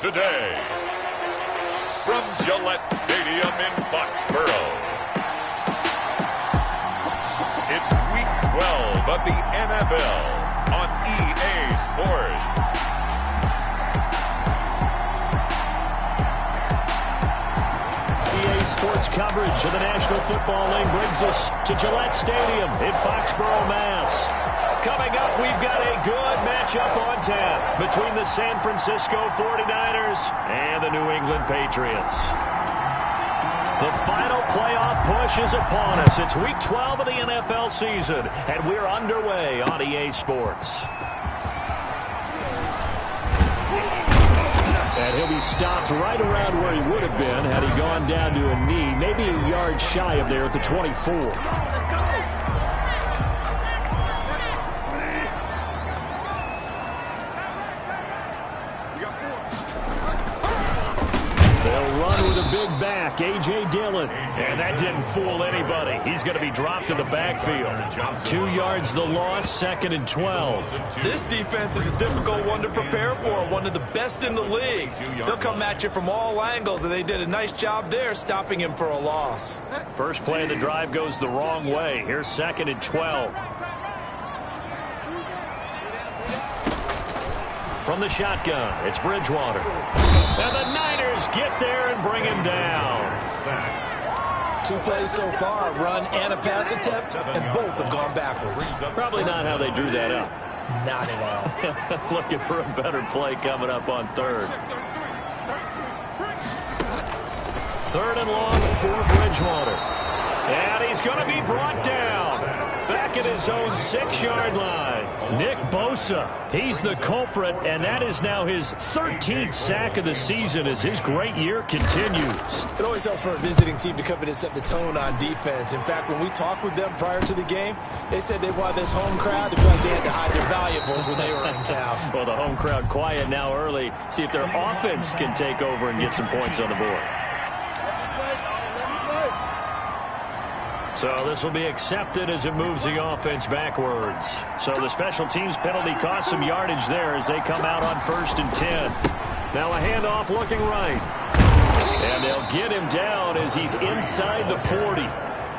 today. From Gillette Stadium in Foxborough, it's Week 12 of the NFL on EA Sports. Sports coverage of the National Football League brings us to Gillette Stadium in Foxborough, Mass. Coming up, we've got a good matchup on tap between the San Francisco 49ers and the New England Patriots. The final playoff push is upon us. It's Week 12 of the NFL season, and we're underway on EA Sports. And he'll be stopped right around where he would have been had he gone down to a knee, maybe a yard shy of there at the 24. They'll run with a big back, A.J. Dillon. And that didn't fool anybody. He's going to be dropped in the backfield. 2 yards the loss, 2nd and 12. This defense is a difficult one to prepare for, one of the best in the league. They'll come at you from all angles, and they did a nice job there stopping him for a loss. First play of the drive goes the wrong way. Here's 2nd and 12. From the shotgun, it's Bridgewater. And the Niners get there and bring him down. 2 plays so far, a run and a pass attempt, and both have gone backwards. Probably not how they drew that up. Not at all. Looking for a better play coming up on 3rd. 3rd and long for Bridgewater. And he's going to be brought down. Back at his own 6-yard line. Nick Bosa, he's the culprit, and that is now his 13th sack of the season as his great year continues. It always helps for a visiting team to come in and set the tone on defense. In fact, when we talked with them prior to the game, they said they wanted this home crowd to feel like they had to hide their valuables when they were in town. Well, the home crowd quiet now early. See if their offense can take over and get some points on the board. So this will be accepted as it moves the offense backwards. So the special teams penalty cost some yardage there as they come out on 1st and 10. Now a handoff looking right. And they'll get him down as he's inside the 40.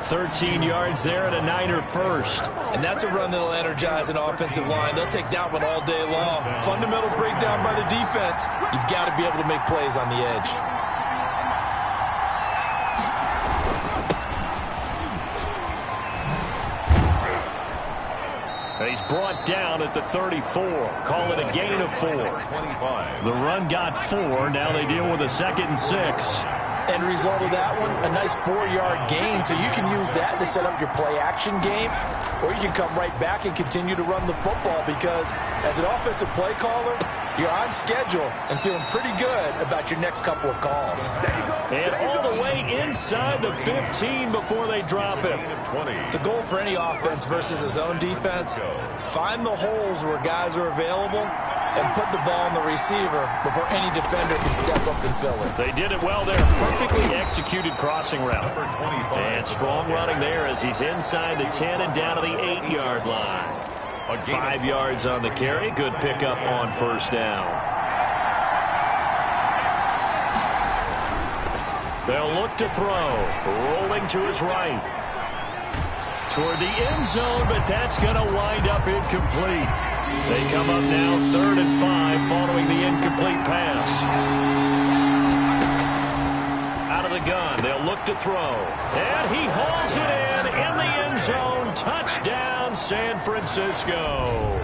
13 yards there and a Niner first. And that's a run that'll energize an offensive line. They'll take that one all day long. Fundamental breakdown by the defense. You've got to be able to make plays on the edge. He's brought down at the 34. Call it a gain of 4. The run got 4. Now they deal with a 2nd and 6. End result of that one, a nice 4-yard gain. So you can use that to set up your play-action game, or you can come right back and continue to run the football because as an offensive play caller, you're on schedule and feeling pretty good about your next couple of calls. And all the way inside the 15 before they drop him. The goal for any offense versus his own defense, find the holes where guys are available and put the ball on the receiver before any defender can step up and fill it. They did it well there. Perfectly executed crossing route. And strong running there as he's inside the 10 and down to the 8-yard line. 5 yards on the carry. Good pickup on 1st down. They'll look to throw. Rolling to his right. Toward the end zone, but that's going to wind up incomplete. They come up now 3rd and 5 following the incomplete pass. Out of the gun, they'll look to throw. And he hauls it in the end zone. Touchdown, San Francisco.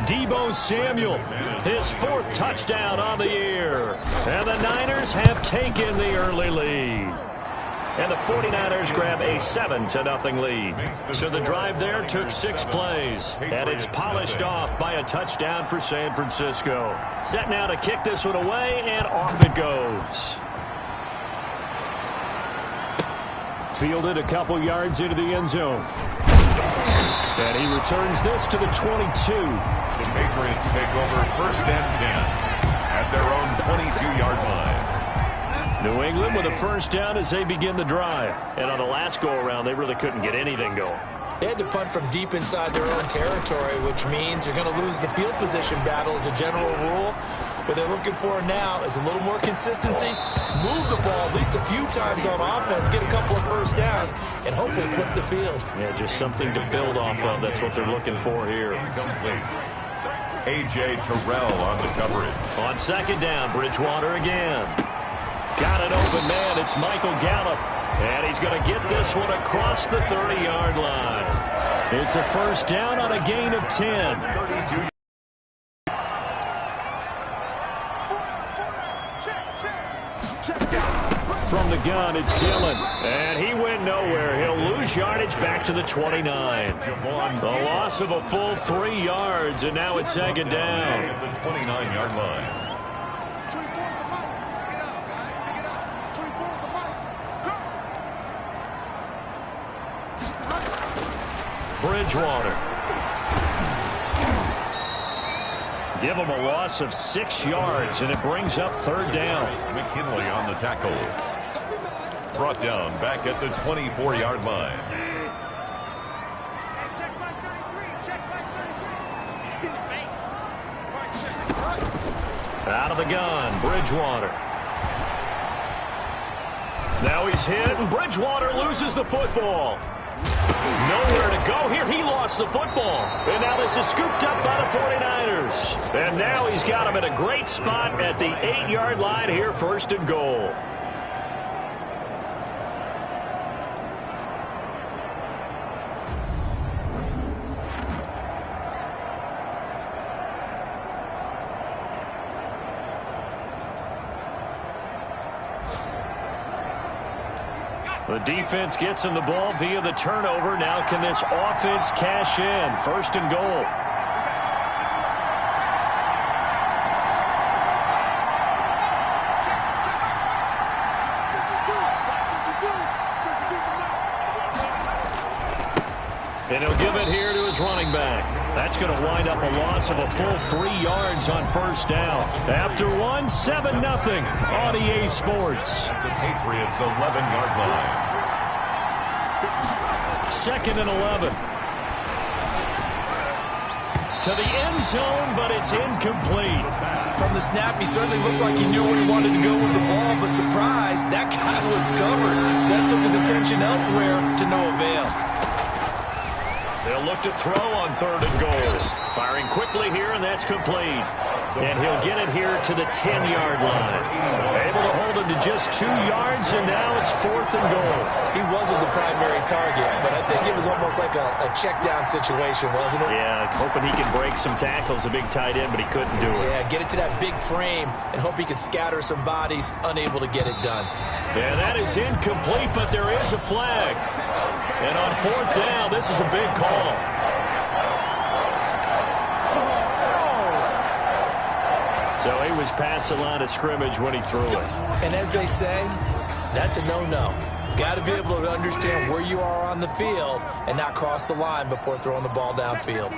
Deebo Samuel, his 4th touchdown on the year. And the Niners have taken the early lead. And the 49ers grab a 7-0 lead. So the drive there took 6 plays. And it's polished off by a touchdown for San Francisco. Set now to kick this one away, and off it goes. Fielded a couple yards into the end zone. And he returns this to the 22. The Patriots take over 1st and 10 at their own 22-yard line. New England with a 1st down as they begin the drive. And on the last go-around, they really couldn't get anything going. They had to punt from deep inside their own territory, which means you're going to lose the field position battle as a general rule. What they're looking for now is a little more consistency, move the ball at least a few times on offense, get a couple of first downs, and hopefully flip the field. Yeah, just something to build off of. That's what they're looking for here. A.J. Terrell on the coverage. On second down, Bridgewater again. Got an open man. It's Michael Gallup. And he's going to get this one across the 30-yard line. It's a first down on a gain of 10. 32. From the gun, it's Dillon. And he went nowhere. He'll lose yardage back to the 29. A loss of a full 3 yards, and now it's second down. At the 29-yard line. Bridgewater. Give him a loss of 6 yards, and it brings up third down. McKinley on the tackle. Brought down back at the 24-yard line. Out of the gun, Bridgewater. Now he's hit, and Bridgewater loses the football. Nowhere to go here. He lost the football. And now this is scooped up by the 49ers. And now he's got him in a great spot at the 8-yard line here, first and goal. The defense gets him the ball via the turnover. Now can this offense cash in? First and goal. And he'll give it here to his running back. That's going to wind up a loss of a full 3 yards on first down. After one, 7-0 on EA Sports. The Patriots' 11-yard line. Second and 11. To the end zone, but it's incomplete. From the snap, he certainly looked like he knew where he wanted to go with the ball, but surprise, that guy was covered. So that took his attention elsewhere to no avail. They'll look to throw on third and goal. Firing quickly here, and that's complete. And he'll get it here to the 10-yard line. Able to hold him to just 2 yards, and now it's fourth and goal. He wasn't the primary target, but I think it was almost like a check-down situation, wasn't it? Yeah, hoping he can break some tackles, a big tight end, but he couldn't do it. Yeah, get it to that big frame and hope he can scatter some bodies, unable to get it done. Yeah, that is incomplete, but there is a flag. And on fourth down, this is a big call. So he was past the line of scrimmage when he threw it. And as they say, that's a no-no. Got to be able to understand where you are on the field and not cross the line before throwing the ball downfield.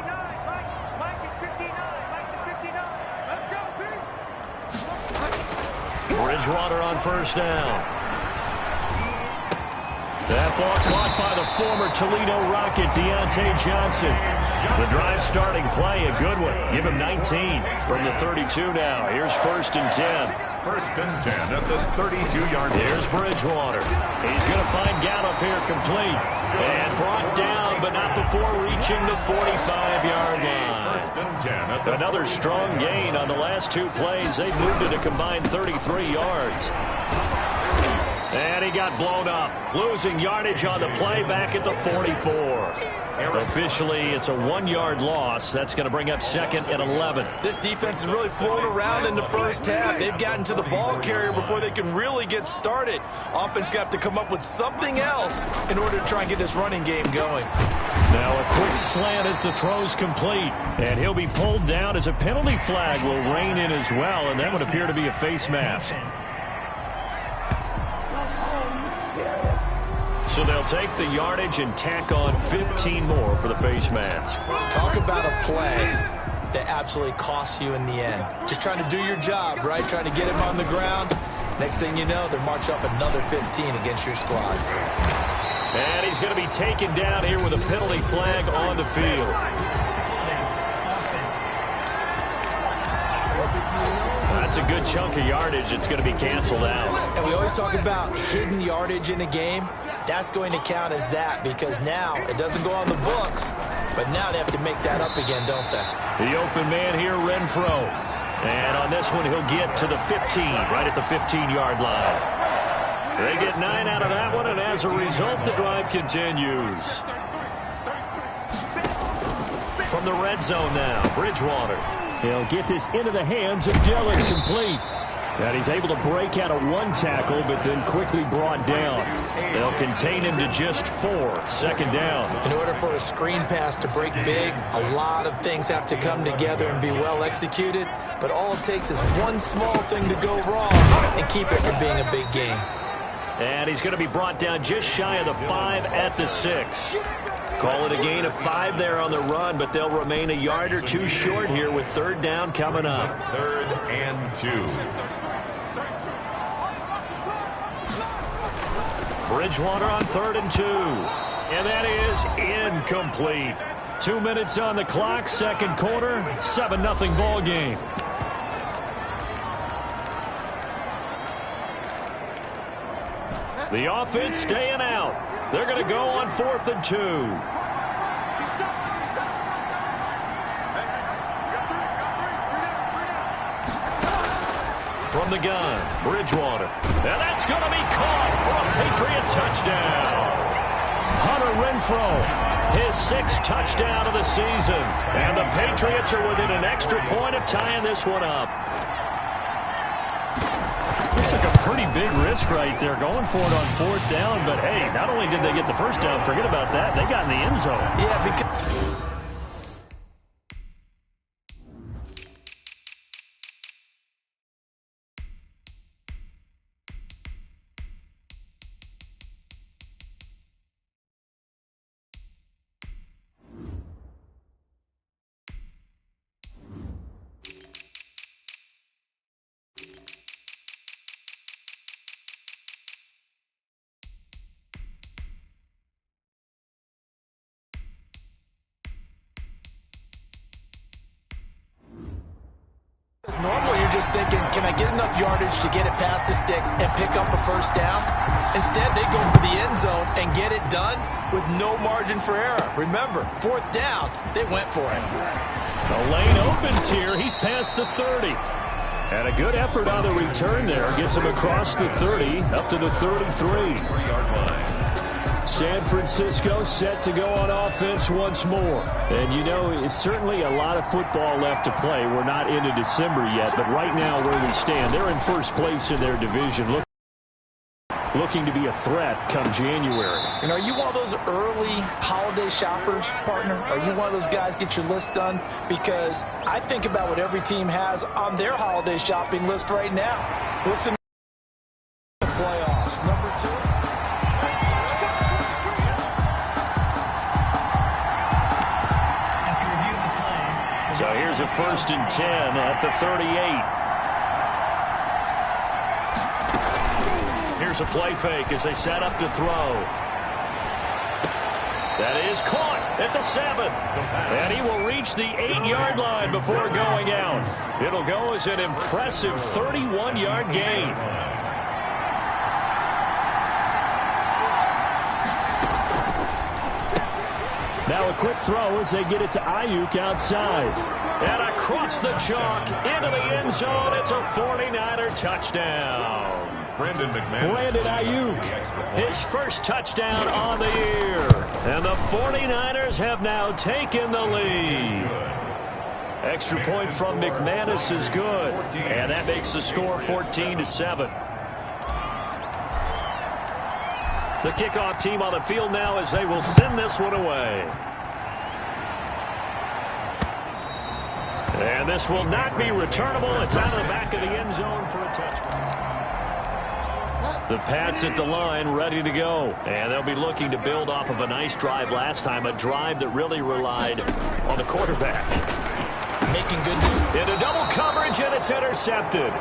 Bridgewater on first down. That ball caught by the former Toledo Rocket, Deontay Johnson. The drive starting play, a good one. Give him 19 from the 32 now. Here's first and 10. First and 10 at the 32-yard line. Here's Bridgewater. He's going to find Gallup here complete. And brought down, but not before reaching the 45-yard line. First and 10 at the Another strong gain on the last 2 plays. They've moved it a combined 33 yards. And he got blown up, losing yardage on the play back at the 44. Officially, it's a 1-yard loss. That's going to bring up second and 11. This defense is really flown around in the first half. They've gotten to the ball carrier before they can really get started. Offense got to come up with something else in order to try and get this running game going. Now a quick slant as the throw's complete. And he'll be pulled down as a penalty flag will rein in as well. And that would appear to be a face mask. So they'll take the yardage and tack on 15 more for the face mask. Talk about a play that absolutely costs you in the end. Just trying to do your job, right? Trying to get him on the ground. Next thing you know, they're marching up another 15 against your squad. And he's going to be taken down here with a penalty flag on the field. That's a good chunk of yardage. It's going to be canceled out. And we always talk about hidden yardage in a game. That's going to count as that because now it doesn't go on the books, but now they have to make that up again, don't they? The open man here, Renfro. And on this one, he'll get to the 15, right at the 15-yard line. They get 9 out of that one, and as a result, the drive continues. From the red zone now, Bridgewater. He'll get this into the hands of Dillon, complete. And he's able to break out of one tackle, but then quickly brought down. They'll contain him to just 4, second down. In order for a screen pass to break big, a lot of things have to come together and be well executed. But all it takes is one small thing to go wrong and keep it from being a big game. And he's going to be brought down just shy of the 5 at the 6. Call it a gain of 5 there on the run, but they'll remain a yard or two short here with third down coming up. 3rd and 2. Bridgewater on 3rd and 2. And that is incomplete. 2 minutes on the clock, second quarter, 7-0 ball game. The offense staying out. They're going to go on 4th and 2. From the gun, Bridgewater. And that's going to be caught for a Patriot touchdown. Hunter Renfro, his 6th touchdown of the season. And the Patriots are within an extra point of tying this one up. They took a pretty big risk right there going for it on 4th down. But, hey, not only did they get the first down, forget about that, they got in the end zone. Yeah, because... Normally you're just thinking, can I get enough yardage to get it past the sticks and pick up a first down? Instead, they go for the end zone and get it done with no margin for error. Remember, 4th down, they went for it. The lane opens here. He's past the 30. And a good effort on the return there. Gets him across the 30, up to the 33-yard line. San Francisco set to go on offense once more. And, you know, it's certainly a lot of football left to play. We're not into December yet, but right now where we stand, they're in first place in their division, looking to be a threat come January. And are you one of those early holiday shoppers, partner? Are you one of those guys get your list done? Because I think about what every team has on their holiday shopping list right now. Listen to the playoffs. Number 2. So here's a 1st and 10 at the 38. Here's a play fake as they set up to throw. That is caught at the 7. And he will reach the 8-yard line before going out. It'll go as an impressive 31-yard gain. Now a quick throw as they get it to Ayuk outside. And across the chalk into the end zone. It's a 49er touchdown. Brandon Ayuk, his first touchdown on the year. And the 49ers have now taken the lead. Extra point from McManus is good. And that makes the score 14-7. The kickoff team on the field now as they will send this one away. And this will not be returnable. It's out of the back of the end zone for a touchdown. The Pats at the line ready to go. And they'll be looking to build off of a nice drive last time, a drive that really relied on the quarterback. Making good decisions. Into double coverage, coverage, and it's intercepted.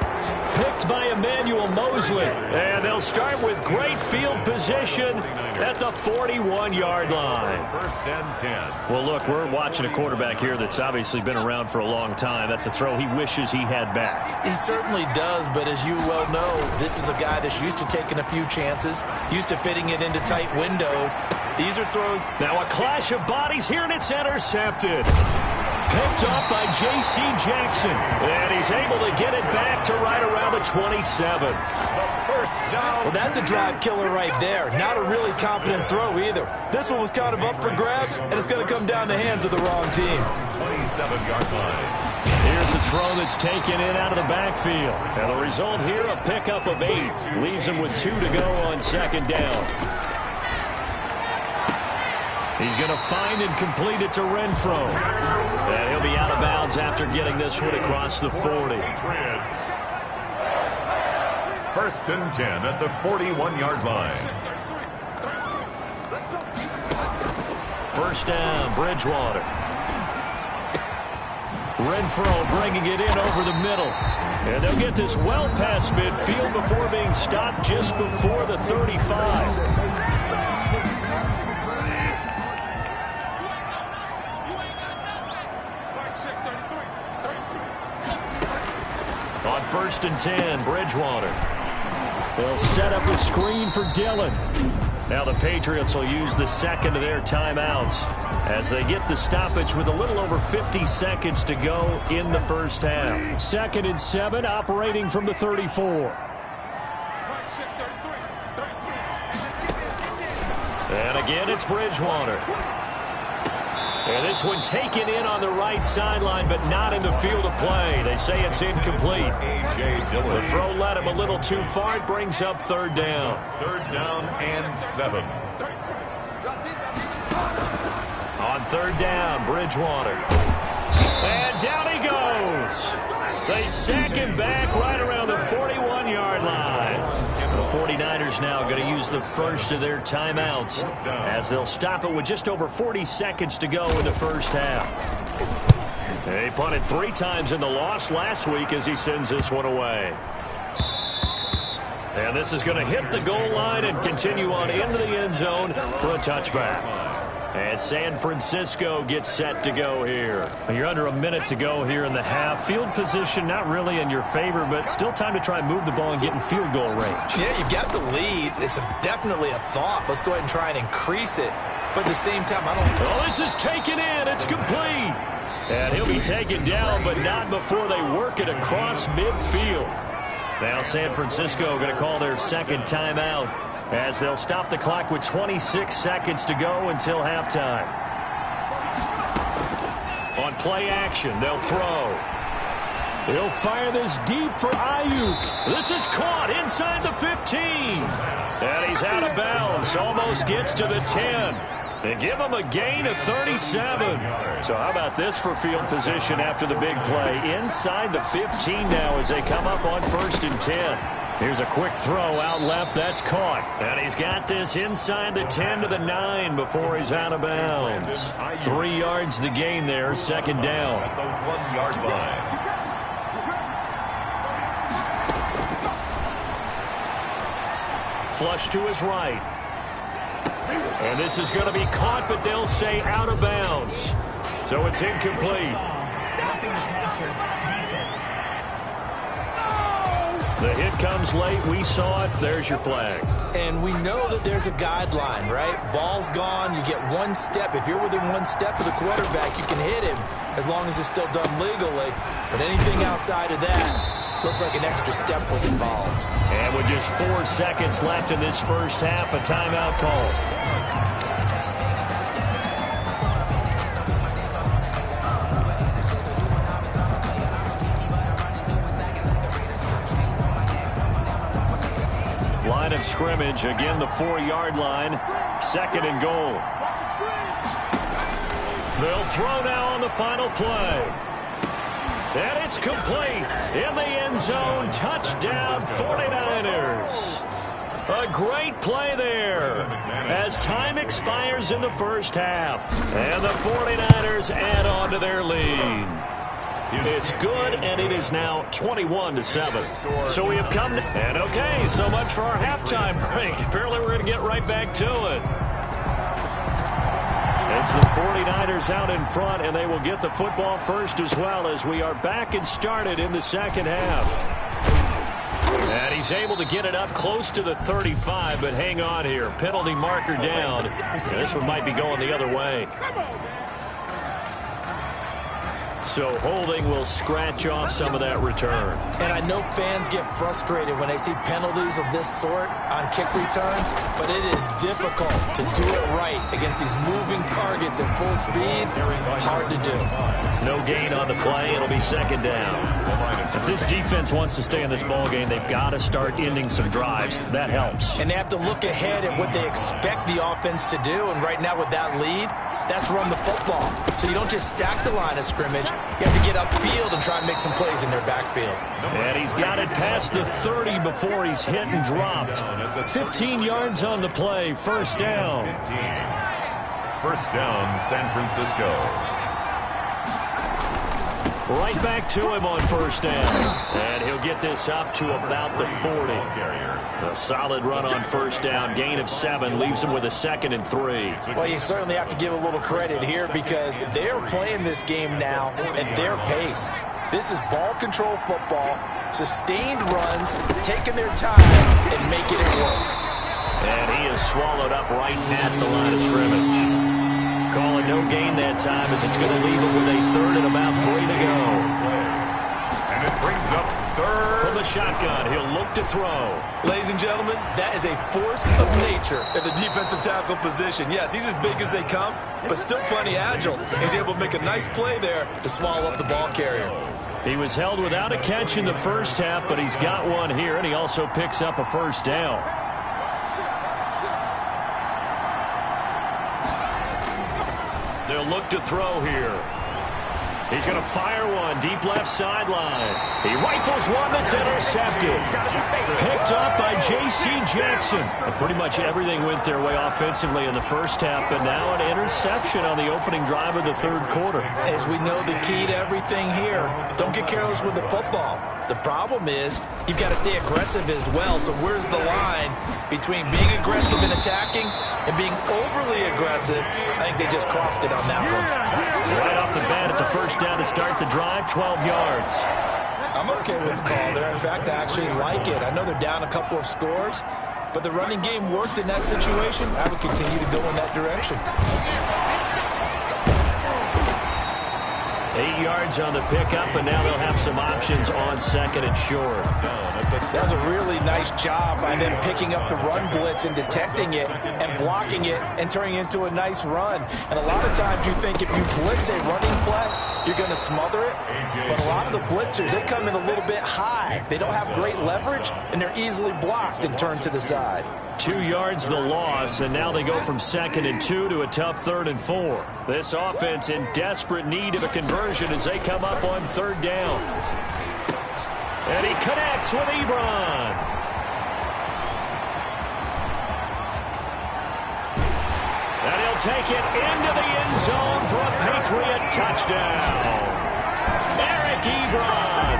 Picked by Emmanuel Mosley. And they'll start with great field position at the 41-yard line. First and 10. Well, look, we're watching a quarterback here that's obviously been around for a long time. That's a throw he wishes he had back. He certainly does, but as you well know, this is a guy that's used to taking a few chances, used to fitting it into tight windows. These are throws. Now a clash of bodies here, and it's intercepted. Picked up by J.C. Jackson. And he's able to get it back to right around the 27. Well, that's a drive killer right there. Not a really confident throw either. This one was kind of up for grabs, and it's going to come down the hands of the wrong team. 27-yard line. Here's a throw that's taken in out of the backfield. And the result here, a pickup of 8. Leaves him with 2 to go on second down. He's going to find and complete it to Renfro. And he'll be out of bounds after getting this one across the 40. Patriots. First and 10 at the 41-yard line. First down, Bridgewater. Renfro bringing it in over the middle. And they'll get this well past midfield before being stopped just before the 35. On first and 10, Bridgewater. They'll set up a screen for Dillon. Now the Patriots will use the second of their timeouts as they get the stoppage with a little over 50 seconds to go in the first half. Second and 7, operating from the 34. And again, it's Bridgewater. And this one taken in on the right sideline, but not in the field of play. They say it's incomplete. The throw led him a little too far. It brings up third down. Third down and 7. On third down, Bridgewater. And down he goes. They sack him back right around the 41-yard line. The 49ers now going to use the first of their timeouts as they'll stop it with just over 40 seconds to go in the first half. He punted 3 times in the loss last week as he sends this one away. And this is going to hit the goal line and continue on into the end zone for a touchback. And San Francisco gets set to go here. You're under a minute to go here in the half. Field position not really in your favor, but still time to try and move the ball and get in field goal range. Yeah, you've got the lead. It's definitely a thought. Let's go ahead and try and increase it. But at the same time, I don't... Oh, this is taken in. It's complete. And he'll be taken down, but not before they work it across midfield. Now San Francisco going to call their second timeout, as they'll stop the clock with 26 seconds to go until halftime. On play action, they'll throw. He'll fire this deep for Ayuk. This is caught inside the 15. And he's out of bounds. Almost gets to the 10. They give him a gain of 37. So how about this for field position after the big play? Inside the 15 now as they come up on first and 10. Here's a quick throw out left. That's caught. And he's got this inside the 10 to the 9 before he's out of bounds. 3 yards the gain there. Second down. At the 1-yard line. Flush to his right. And this is going to be caught, but they'll say out of bounds. So it's incomplete. Roughing the passer, defense. The hit comes late. We saw it. There's your flag. And we know that there's a guideline, right? Ball's gone. You get 1 step. If you're within 1 step of the quarterback, you can hit him as long as it's still done legally. But anything outside of that, looks like an extra step was involved. And with just 4 seconds left in this first half, a timeout call. Line of scrimmage, again the 4-yard line, second and goal. They'll throw now on the final play. And it's complete in the end zone. Touchdown 49ers. A great play there as time expires in the first half. And the 49ers add on to their lead. It's good, and it is now 21-7. So we have come to... And okay, so much for our halftime break. Apparently we're going to get right back to it. It's the 49ers out in front, and they will get the football first as well as we are back and started in the second half. And he's able to get it up close to the 35, but hang on here. Penalty marker down. This one might be going the other way. So holding will scratch off some of that return. And I know fans get frustrated when they see penalties of this sort on kick returns, but it is difficult to do it right against these moving targets at full speed. Hard to do. No gain on the play. It'll be second down. If this defense wants to stay in this ballgame, they've got to start ending some drives. That helps. And they have to look ahead at what they expect the offense to do, and right now with that lead, that's run the football. So you don't just stack the line of scrimmage. You have to get upfield and try and make some plays in their backfield. And he's got it past the 30 before he's hit and dropped. 15 yards on the play. First down. First down, San Francisco. Right back to him on first down. And he'll get this up to about the 40. A solid run on first down. Gain of 7 leaves him with a 2nd and 3. Well, you certainly have to give a little credit here because they're playing this game now at their pace. This is ball control football, sustained runs, taking their time and making it work. And he is swallowed up right at the line of scrimmage. Call it no gain that time as it's going to leave him with a 3rd and about 3 to go. And it brings up 3rd. From the shotgun, he'll look to throw. Ladies and gentlemen, that is a force of nature at the defensive tackle position. Yes, he's as big as they come, but still plenty agile. He's able to make a nice play there to swallow up the ball carrier. He was held without a catch in the first half, but he's got one here, and he also picks up a first down. They'll look to throw here. He's going to fire one deep left sideline. He rifles one that's intercepted. Picked up by J.C. Jackson. And pretty much everything went their way offensively in the first half, but now an interception on the opening drive of the 3rd quarter. As we know, the key to everything here, don't get careless with the football. The problem is you've got to stay aggressive as well. So where's the line between being aggressive and attacking and being overly aggressive? I think they just crossed it on that one. Right off the bat, it's a first down to start the drive, 12 yards. I'm okay with the call there. In fact, I actually like it. I know they're down a couple of scores, but the running game worked in that situation. I would continue to go in that direction. 8 yards on the pickup, and now they'll have some options on 2nd and short. That was a really nice job by them picking up the run blitz and detecting it and blocking it and turning it into a nice run. And a lot of times you think if you blitz a running play, you're going to smother it. But a lot of the blitzers, they come in a little bit high. They don't have great leverage, and they're easily blocked and turned to the side. 2 yards the loss, and now they go from 2nd and 2 to a tough 3rd and 4. This offense in desperate need of a conversion as they come up on 3rd down. And he connects with Ebron. And he'll take it into the end zone for a Patriot touchdown. Eric Ebron.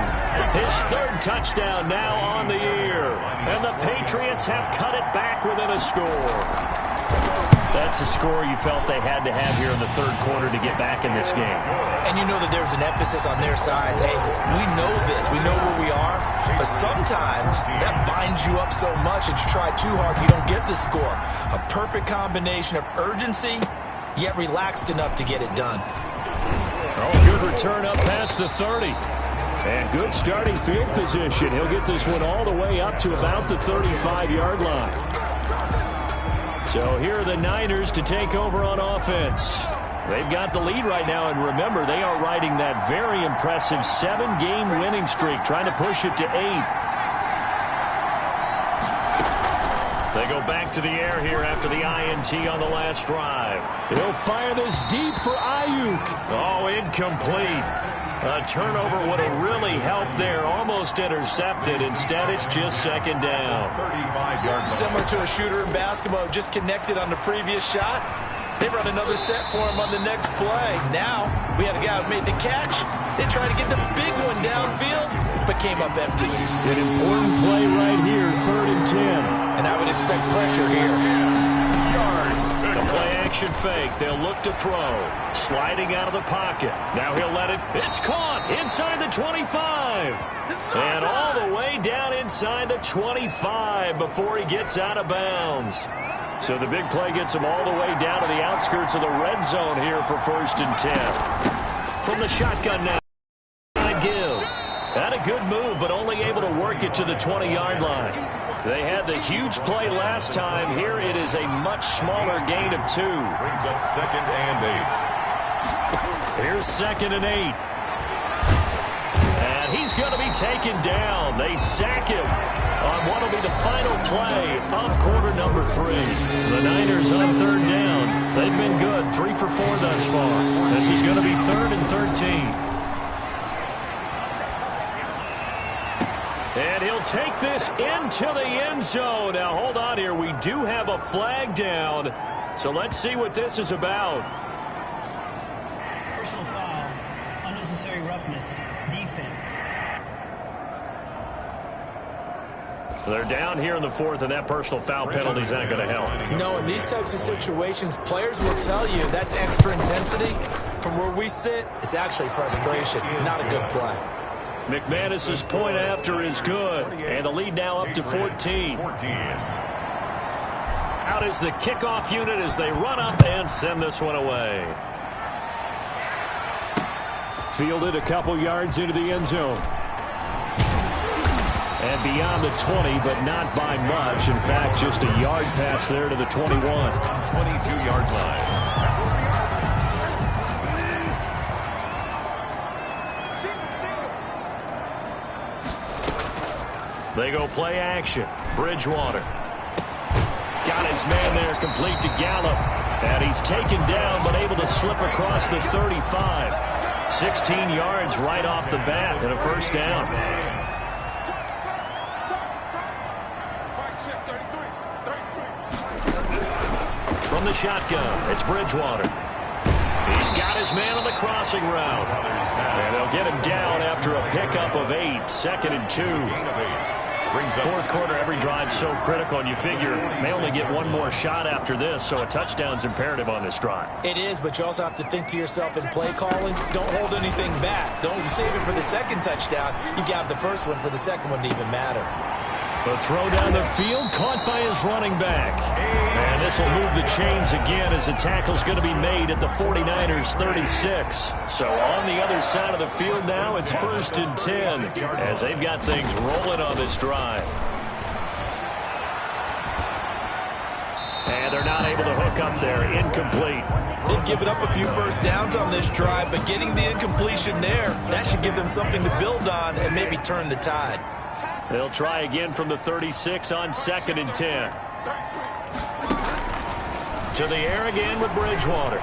His 3rd touchdown now on the year. And the Patriots have cut it back within a score. That's a score you felt they had to have here in the 3rd quarter to get back in this game. And you know that there's an emphasis on their side. Hey, we know this. We know where we are. But sometimes that binds you up so much that you try too hard, you don't get the score. A perfect combination of urgency, yet relaxed enough to get it done. Oh, good return up past the 30. And good starting field position. He'll get this one all the way up to about the 35-yard line. So here are the Niners to take over on offense. They've got the lead right now, and remember, they are riding that very impressive 7-game winning streak, trying to push it to 8. They go back to the air here after the INT on the last drive. He'll fire this deep for Ayuk. Oh, incomplete. A turnover would have really helped there. Almost intercepted. Instead, it's just 2nd down. 35 yards. Similar to a shooter in basketball, just connected on the previous shot. They run another set for him on the next play. Now, we had a guy who made the catch, They tried to get the big one downfield, but came up empty. An important play right here, 3rd and 10. And I would expect pressure here. The play-action fake. They'll look to throw. Sliding out of the pocket. Now he'll let it. It's caught inside the 25. And all the way down inside the 25 before he gets out of bounds. So the big play gets him all the way down to the outskirts of the red zone here for 1st and 10. From the shotgun now. Give. Had a good move, but only able to work it to the 20-yard line. They had the huge play last time. Here it is a much smaller gain of 2. Brings up 2nd and 8. Here's 2nd and 8. And he's going to be taken down. They sack him on what will be the final play of quarter number 3. The Niners on 3rd down. They've been good, 3 for 4 thus far. This is going to be 3rd and 13. And he'll take this into the end zone. Now, hold on here. We do have a flag down. So let's see what this is about. Personal foul, unnecessary roughness, defense. They're down here in the 4th, and that personal foul penalty is not going to help. No, in these types of situations, players will tell you that's extra intensity. From where we sit, it's actually frustration, not a good play. McManus's point after is good, and the lead now up to 14. Out is the kickoff unit as they run up and send this one away. Fielded a couple yards into the end zone. And beyond the 20, but not by much. In fact, just a yard pass there to the 21. 22-yard line. They go play action. Bridgewater. Got his man there complete to Gallup. And he's taken down but able to slip across the 35. 16 yards right off the bat and a 1st down. From the shotgun, it's Bridgewater. He's got his man on the crossing route. And they'll get him down after a pickup of 8. 2nd and 2. 4th quarter, every drive so critical, and you figure may only get one more shot after this, so a touchdown's imperative on this drive. It is, but you also have to think to yourself in play calling, don't hold anything back. Don't save it for the 2nd touchdown. You got the 1st one for the 2nd one to even matter. The throw down the field, caught by his running back. And this will move the chains again as the tackle's going to be made at the 49ers 36. So on the other side of the field now, it's 1st and 10 as they've got things rolling on this drive. And they're not able to hook up there. Incomplete. They've given up a few 1st downs on this drive, but getting the incompletion there, that should give them something to build on and maybe turn the tide. They'll try again from the 36 on 2nd and 10. To the air again with Bridgewater.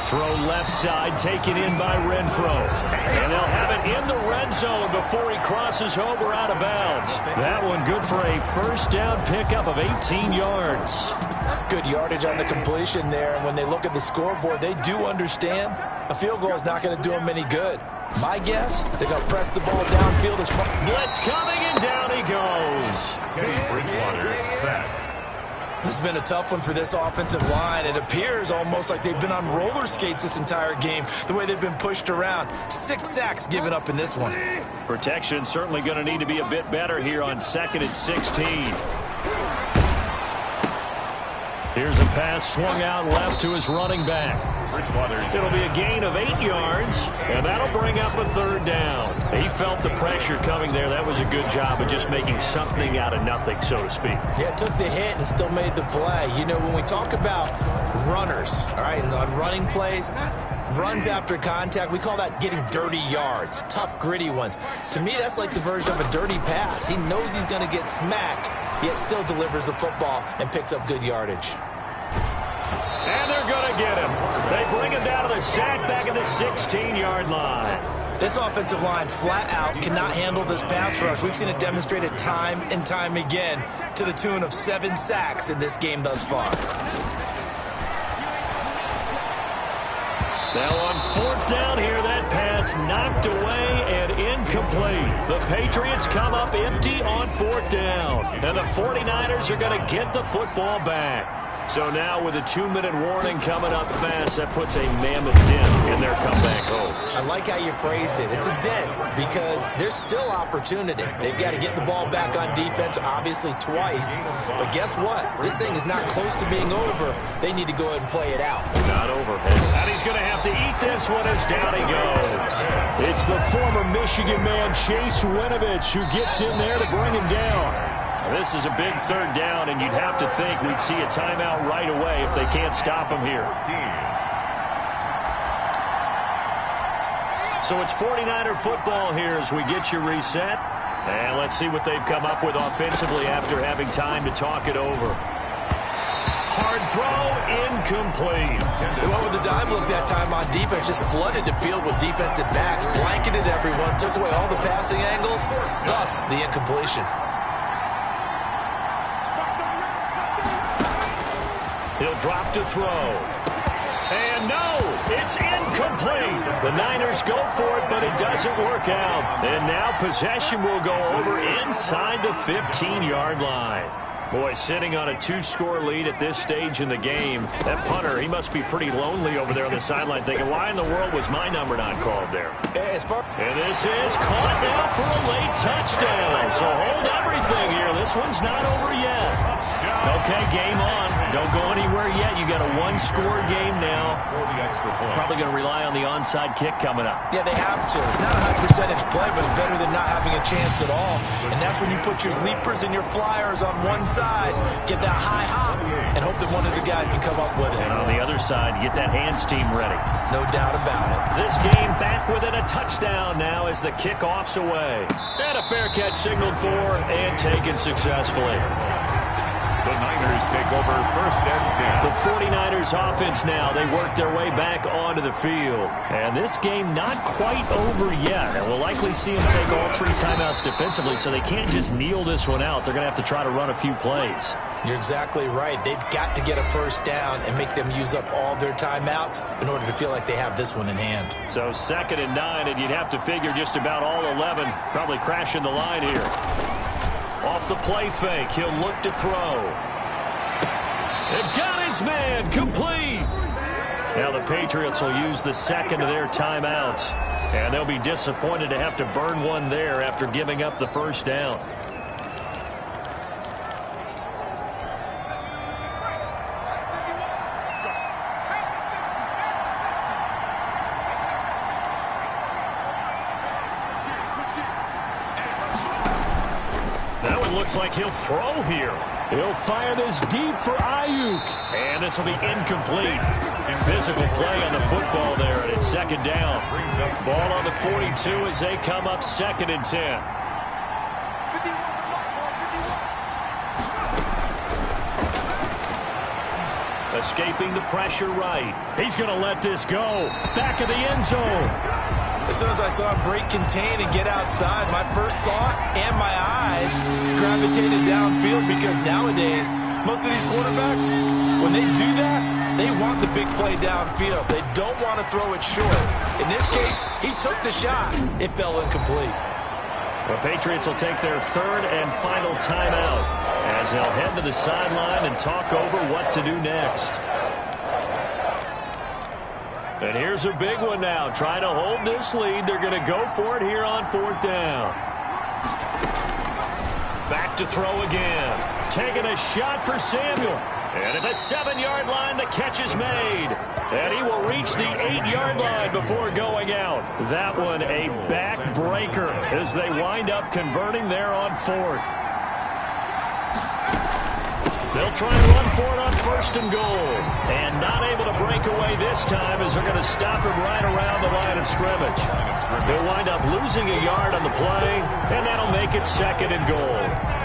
Throw left side, taken in by Renfro. And they'll have it in the red zone before he crosses over out of bounds. That one good for a 1st down pickup of 18 yards. Good yardage on the completion there, and when they look at the scoreboard, they do understand a field goal is not going to do them any good. My guess, they're going to press the ball downfield as far. Blitz coming, and down he goes. Teddy Bridgewater sacked. This has been a tough one for this offensive line. It appears almost like they've been on roller skates this entire game, the way they've been pushed around. 6 sacks given up in this one. Protection certainly going to need to be a bit better here on 2nd and 16. Here's a pass swung out left to his running back. It'll be a gain of 8 yards, and that'll bring up a 3rd down. He felt the pressure coming there. That was a good job of just making something out of nothing, so to speak. Yeah, took the hit and still made the play. You know, when we talk about runners, all right, on running plays, runs after contact, we call that getting dirty yards, tough, gritty ones. To me, that's like the version of a dirty pass. He knows he's going to get smacked, yet still delivers the football and picks up good yardage. And they're going to get him. They bring him down to the sack back at the 16-yard line. This offensive line flat out cannot handle this pass rush. We've seen it demonstrated time and time again to the tune of 7 sacks in this game thus far. Now on 4th down here, that pass pass knocked away and incomplete. The Patriots come up empty on 4th down. And the 49ers are going to get the football back. So now with a 2-minute warning coming up fast, that puts a mammoth dent in their comeback hopes. I like how you phrased it. It's a dent because there's still opportunity. They've got to get the ball back on defense, obviously twice. But guess what? This thing is not close to being over. They need to go ahead and play it out. Not over. And he's going to have to eat this one as down he goes. It's the former Michigan man, Chase Winovich, who gets in there to bring him down. This is a big 3rd down, and you'd have to think we'd see a timeout right away if they can't stop him here. So it's 49er football here as we get you reset. And let's see what they've come up with offensively after having time to talk it over. Hard throw, incomplete. They went with the dime look that time on defense, just flooded the field with defensive backs, blanketed everyone, took away all the passing angles, thus the incompletion. He'll drop to throw. And no, it's incomplete. The Niners go for it, but it doesn't work out. And now possession will go over inside the 15-yard line. Boy, sitting on a 2-score lead at this stage in the game, that punter, he must be pretty lonely over there on the sideline thinking, why in the world was my number not called there? And this is caught now for a late touchdown. So hold everything here. This one's not over yet. Okay, game on. Don't go anywhere yet. You got a 1-score game now. Probably going to rely on the onside kick coming up. Yeah, they have to. It's not a high percentage play, but it's better than not having a chance at all. And that's when you put your leapers and your flyers on one side, get that high hop, and hope that one of the guys can come up with it. And on the other side, get that hands team ready. No doubt about it. This game back within a touchdown now as the kickoff's away. And a fair catch signaled for and taken successfully. The Niners take over 1st and 10. The 49ers offense now. They work their way back onto the field. And this game not quite over yet. And we'll likely see them take all 3 timeouts defensively, so they can't just kneel this one out. They're going to have to try to run a few plays. You're exactly right. They've got to get a 1st down and make them use up all their timeouts in order to feel like they have this one in hand. So 2nd and 9, and you'd have to figure just about all 11 probably crashing the line here. Off the play fake, he'll look to throw. It got his man, complete. Now the Patriots will use the 2nd of their timeouts. And they'll be disappointed to have to burn one there after giving up the 1st down. Looks like he'll throw here. He'll fire this deep for Ayuk. And this will be incomplete. Physical play on the football there, and it's 2nd down. Ball on the 42 as they come up 2nd and 10. Escaping the pressure right. He's going to let this go. Back of the end zone. As soon as I saw him break contain and get outside, my first thought and my eyes gravitated downfield because nowadays, most of these quarterbacks, when they do that, they want the big play downfield. They don't want to throw it short. In this case, he took the shot. It fell incomplete. The Patriots will take their 3rd and final timeout as they'll head to the sideline and talk over what to do next. And here's a big one now. Trying to hold this lead. They're going to go for it here on 4th down. Back to throw again. Taking a shot for Samuel. And at the 7-yard line, the catch is made. And he will reach the 8-yard line before going out. That one a backbreaker as they wind up converting there on 4th. They'll try and run for it on 1st and goal. And not able to break away this time as they're going to stop him right around the line of scrimmage. They'll wind up losing a yard on the play, and that'll make it 2nd and goal.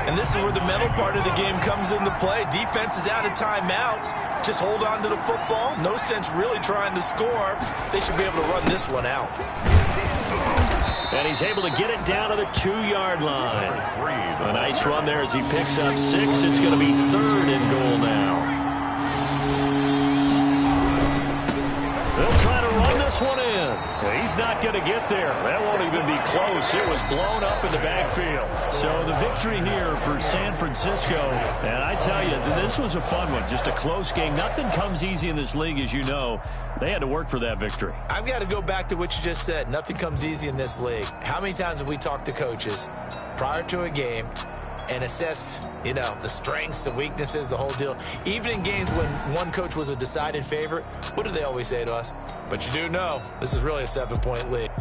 And this is where the mental part of the game comes into play. Defense is out of timeouts. Just hold on to the football. No sense really trying to score. They should be able to run this one out. And he's able to get it down to the 2-yard line. A nice run there as he picks up 6. It's going to be 3rd and goal now. They'll try to run this one in. He's not going to get there. That won't even be close. It was blown up in the backfield. So the victory here for San Francisco. And I tell you, this was a fun one. Just a close game. Nothing comes easy in this league, as you know. They had to work for that victory. I've got to go back to what you just said. Nothing comes easy in this league. How many times have we talked to coaches prior to a game and assessed, the strengths, the weaknesses, the whole deal? Even in games when one coach was a decided favorite, what do they always say to us? But you do know this is really a 7-point lead.